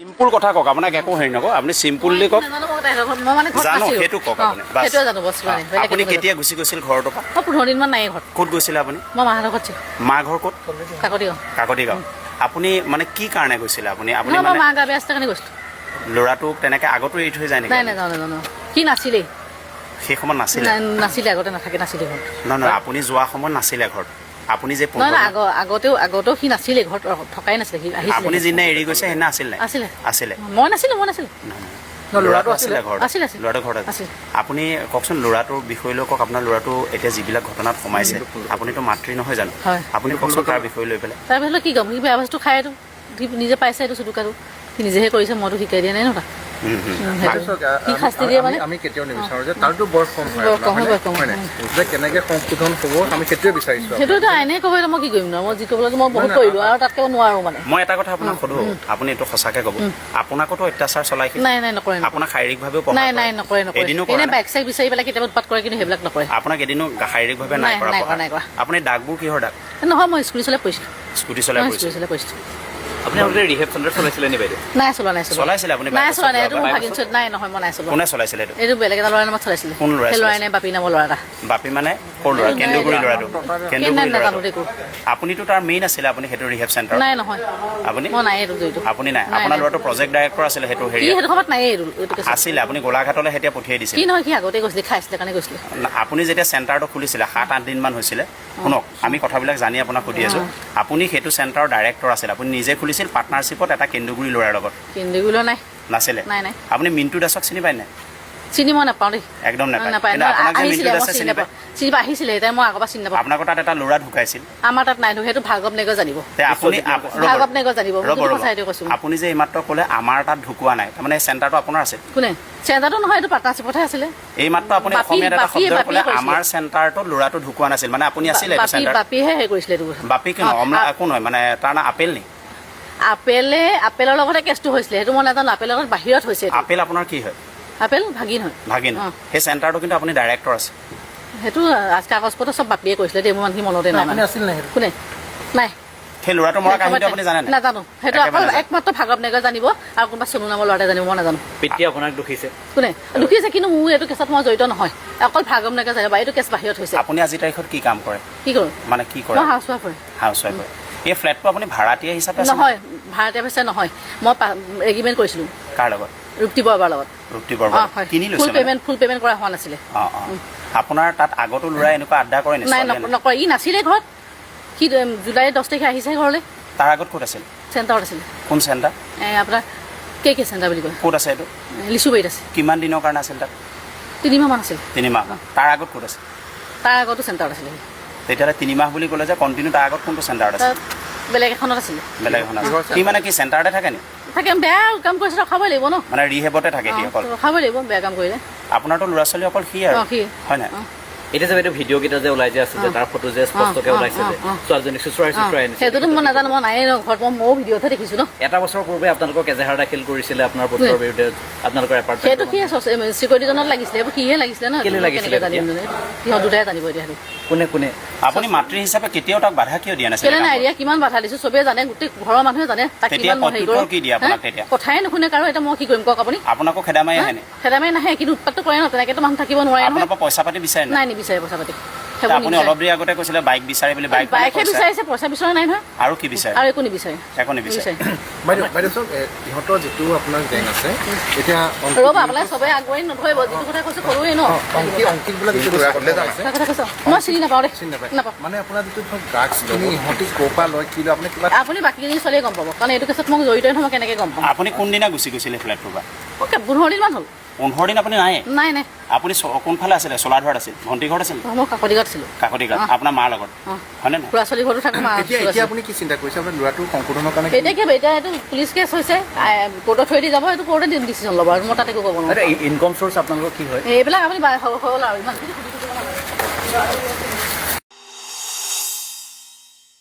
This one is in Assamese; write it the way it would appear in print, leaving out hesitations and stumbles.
সিম্পল কথা কওক, আপোনাক একো হেৰি নকওঁ, আপুনি চিম্পুললি কওক। জানো সেইটো কওক আপুনি। আপুনি কেতিয়া গুচি গৈছিল ঘৰটোৰ পৰা? 15 দিনমান নাই ঘৰত। ক'ত গৈছিলে আপুনি? মই মাহঁতৰ ঘৰত। মা ঘৰ ক'ত? কাকতি গাঁও। আপুনি মানে কি কাৰণে গৈছিলে আপুনি? আপুনি মানে মা গা বেয়া আছে কাৰণে গৈছিলোঁ। ল'ৰাটোক তেনেকে আগতো এৰি থৈ যায় নেকি? নাই নাজানো সি নাছিলেই। সেই সময়ত নাছিলে? নাছিলে, আগতে নাছিলে ঘৰত। নহয় আপুনি যোৱা সময়ত নাছিলে ঘৰত? আপুনি যে আগতেও সি নাছিলে ঘৰত, থকাই নাছিলে। সি আহিছিলে। আপুনি যিদিনা এৰি গৈছে সেইদিনা আছিল নাই? আছিলে। মই নাছিলো। ল'ৰাটো আছিলে ঘৰত? ল'ৰাটো ঘৰত আছিল। আপুনি কওকচোন ল'ৰাটোৰ বিষয় লৈ কওক। আপোনাৰ ল'ৰাটো এতিয়া যিবিলাক ঘটনাত সোমাইছে, আপুনিতো মাতৃ নহয় জানো? আপুনি কওকচোন তাৰ বিষয় লৈ পেলাই। তাৰ বিষয়ে কি ক'ম? সি বেয়া বস্তু খাই এইটো নিজে পাইছে, এইটো চুটুকাটো সি নিজেহে কৰিছে, মইতো শিকাই দিয়া নাই ন তাক। আমি কেতিয়াও নিবিচাৰো যে তাৰতো বয়স কম যে কেনেকে সংশোধন হ'ব, আমি সেইটোৱে বিচাৰিছো। সেইটোতো আইনে ক'ব, মই কি কৰিম ন? মই যি ক'বলৈ মই বহুত কৰিলো আৰু তাতকে নোৱাৰো মানে। মই এটা কথা আপোনাক সোধো, আপুনি এইটো সঁচাকে ক'ব, আপোনাকতো অত্যাচাৰ চলাই? নাই নকৰে। আপোনাক শাৰীৰিকভাৱেও নাই নকৰে। এনে বাইক চাইক বিচাৰি পেলাই কেতিয়াবা উৎপাত কৰে, কিন্তু সেইবিলাক নকৰে। আপোনাক এদিনো শাৰীৰিকভাৱে নাই কৰা? আপুনি দাগবোৰ কিহৰ দাগ? নহয়, মই স্কুটি চলাই পৰিছিলো। স্কুটি চলাই পৰিছিলো? আপুনি আগতে ৰিহেব চেণ্টাৰ চলাইছিলে নি বাইদেউ? নাই চলোৱা। চলাইছিলে আপুনি? এইটো ভাগিনচোত নাই, নহয় মই নাই চলোৱা। কোনে চলাইছিলে এইটো? এইটো বেলেগ এটা ল'ৰা নামত চলাইছিলে। কোন ল'ৰা? সেই ল'ৰাই নাই, বাপী নামৰ ল'ৰা এটা। বাপী মানে ক'ৰ ল'ৰা? কেন্দুগুৰি ল'ৰাটো? নাজানো দেখো। আপুনিতো তাৰ মেইন আছিলে, আপুনি সেইটো ৰিহেব চেণ্টাৰ? নাই, নহয় আপুনি? মই নাই এইটো জড়িত। আপুনি নাই? আপোনাৰ ল'ৰাটো প্ৰজেক্ট ডাইৰেক্টৰ আছিলে সেইটো হেৰি? সেইটো সময়ত নাই এইটো আছিলে। আপুনি গোলাঘাটলৈ এতিয়া পঠিয়াই দিছিলে? কি নহয়, সি আগতে গৈছিলে, খাইছিলে কাৰণে গৈছিলে। আপুনি যেতিয়া চেণ্টাৰটো খুলিছিলে 7-8 দিনমান হৈছিলে, শুনক আমি কথাবিলাক জানি আপোনাক সুধি আছোঁ। আপুনি সেইটো চেণ্টাৰৰ ডাইৰেক্টৰ আছিলে, আপুনি নিজে খুলিছিল পাৰ্টনাৰশ্বিপত এটা কেন্দুগুৰি ল'ৰাৰ লগত? কেন্দুগুৰি নাই। নাছিলে? নাই। আপুনি মিণ্টু দাসক চিনি পায় নাই? চিনি মই নাপাওঁ দেই। একদম নাপায়? আহিছিলে, এতিয়া মই আগৰ পৰা চিনি নাপাওঁ। আপোনালোকৰ তাত এটা ল'ৰা ঢুকাইছিল? আমাৰ তাত নাই, সেইটো ভাৰ্গৱ নেগৰ জানিব। আপুনি যে এইমাত্ৰ ক'লে আমাৰ তাত ঢুকুৱা নাই, তাৰমানে চেণ্টাৰটো আপোনাৰ আছে? কোনে? চেণ্টাৰটো নহয়, এইটো পাৰ্টনাৰশ্বিপতহে আছিলে। এইমাত্ৰ আপুনি অসমীয়াত এটা শব্দ ক'লে, আমাৰ চেণ্টাৰটো ল'ৰাটো ঢুকুৱা নাছিল, মানে আপুনি আছিলে? বাপীহে হেৰি কৰিছিলে এইটো। বাপী কি নহয়, অমলা একো নহয়, মানে তাৰ নাম আপেল নি? আপেলৰ লগতে কেছটো হৈছিলে, সেইটো মই নাজানো। আপেলৰ লগত বাহিৰত হৈছে। আপেল আপোনাৰ কি হয়? আপেল ভাগিন হয়। সেই চেণ্টাৰটো কিন্তু আপুনি ডাইৰেক্টৰ আছে? সেইটো কাগজ পত্ৰ চব বাপীয়ে কৰিছিলে দেই, মোৰ মানুহখিনি মনতে নাই। কোনে? নাই। সেই ল'ৰাটো মৰা কাহিনীটো আপুনি জানে? নাজানো। সেইটো অকল একমাত্ৰ ভাৰ্গৱ নেগৰ জানিব, আৰু কোনোবা চনু নামৰ ল'ৰাটোৱে জানিব, মই নাজানো। পিতৃ আপোনাক দুখিছে? কোনে দুখিছে? কিন্তু মোৰ এইটো কেছত মই জড়িত নহয়, অকল ভাৰ্গৱ নেগৰ জানিব। এইটো কেছ বাহিৰত হৈছে। আপুনি আজি তাৰিখত কি কাম কৰে? কি কৰোঁ মানে কি কৰে? মই হাউচৱাইফ হয়। হাউচৱাইফ হয়। এই ফ্লেটটো আপুনি ভাড়াতীয়া হিচাপে? নহয়, ভাড়াতীয়া হিচাপে নহয়, মই এগ্ৰিমেণ্ট কৰিছিলোঁ। কাৰ লগত? ৰূপ্তি বৰবাৰ লগত। ৰূপ্তি বৰবাৰ কিনি লৈছে? ফুল পেমেণ্ট কৰা হোৱা নাছিলে। আপোনাৰ তাত আগতো ল'ৰাই এনেকুৱা আড্ডা কৰে নাই? নকৰে। ই নাছিলে ঘৰত। সি জুলাই 10 তাৰিখে আহিছে ঘৰলৈ। তাৰ আগত ক'ত আছিল? চেণ্টাৰত আছিলে। কোন চেণ্টাৰ? আপোনাৰ কে চেণ্টাৰ বুলি কয়। ক'ত আছে এইটো? লিচুবাৰীত আছে। কিমান দিনৰ কাৰণে আছিল তাত? 3 মাহমান আছিল। 3 মাহ। তাৰ আগত ক'ত আছে? তাৰ আগতো চেণ্টাৰত আছিলে। তেতিয়াহ'লে 3 মাহ বুলি ক'লে যে কণ্টিনিউ তাৰ আগত কোনটো চেণ্টাৰত আছে? বেলেগ এখনত আছিলে। বেলেগ এখন আছে? সি মানে কি চেণ্টাৰতে থাকে নি? থাকে। বেয়া কাম কৰিছে, ৰখাবই লাগিব ন। মানে ৰিহেবতে থাকে সি অকল? ৰখাবই লাগিব বেয়া কাম কৰিলে। আপোনাৰতো ল'ৰা ছোৱালী অকল সি আৰু? হয় নাই? এতিয়া যে বাইদেউ ভিডিঅ' কেইটা যে ওলাই যে আছে যে, তাৰ ফটো যে স্পষ্টকৈ ওলাইছে যে ছোৱালীজনীক চুচুৰাই আনিছে, সেইটোতো মই নাজানো। মই নাই ঘৰত, ময়ো ভিডিঅ'তহে দেখিছোঁ ন। এটা বছৰ পূৰ্বে আপোনালোকক এজাহাৰ দাখিল কৰিছিলে আপোনাৰ পুত্ৰৰ বিৰুদ্ধে আপোনালোকৰ এপাৰ্টমেণ্ট। সেইটো কি চিকিউৰিটিজনত লাগিছিলে, এইবোৰ সিহে লাগিছিলে ন। কেলে লাগিছিলে? সিহঁত দুটাই জানিব এতিয়া। কোনে? আপুনি মাতৃ হিচাপে কেতিয়াও তাক বাধা কিয় দিয়া নাছিলে? কেলে নাই দিয়া, কিমান বাধা দিছোঁ চবেই জানে, গোটেই ঘৰৰ মানুহে জানে। তাক কিমান কি দিয়ে আপোনাক? তেতিয়া কথাই নুশুনে কাৰো। এতিয়া মই কি কৰিম কওক আপুনি? আপোনাকো খেদামাৰি আহে? খেদামাৰি নাহে, কিন্তু উৎপাতটো কৰে ন। তেনেকেতো মানুহ থাকিব নোৱাৰে নহয়। আপোনাৰ পৰা পইচা পাতি বিচাৰে? নাই নিবিচাৰে পইচা পাতি। আপুনি অলপ দেৰি আগতে কৈছিলে বাইক বিচাৰে বুলি। বাইকহে বিচাৰিছে, পইচা বিচৰা নাই নহয়। আৰু কি বিচাৰে? আৰু একো নিবিচাৰে। একো নিবিচাৰে। বাইদেউ চাওক, ইহঁতৰ যিটো আপোনাৰ গেং আছে, এতিয়া ৰ'ব আপোনালোকে চবেই আগুৱাই নধৰিব। যিটো কথা কৈছোঁ কৰোৱেই ন। অংকিতবিলাক মই চিনি নাপাওঁ দেই। নাপাওঁ মানে আপোনাৰ যিটো ড্ৰাগছ কিনি ইহঁতি ক'ৰ পৰা লয়, কি লয়, আপুনি কিবা আপুনি বাকীখিনি চলিয়ে গম পাব, কাৰণ এইটো কেছত মই জড়িত নহয়। মই কেনেকৈ গম পাম? আপুনি কোনদিনা গুচি গৈছিলে ফ্লেটটোৰ পৰা? 15 দিনমান হ'ল। 15 দিন আপুনি নাই? নাই। আপুনি কোনফালে আছিলে? চোলাধৰাত আছিল? ভণ্টি ঘৰত আছিল? মই কাকতি গাঁৱত আছিলোঁ। কাকতি গাঁৱত আপোনাৰ মাৰ লগত? হয়নে? ল'ৰা ছোৱালী ঘৰতো থাকোঁ। এতিয়া আপুনি কি চিন্তা কৰিছে আপোনাৰ ল'ৰাটোৰ সংশোধনৰ কাৰণে? এতিয়া এইটো পুলিচ কেছ হৈছে, কোৰ্টত থৈ দি যাব। এইটো কোৰ্টে ডিচিশ্যন ল'ব, আৰু মই তাত একো ক'ব নোৱাৰোঁ। ইনকম চ'ৰ্চ আপোনালোকৰ কি হয়? এইবিলাক আপুনি হ'ল আৰু ইমান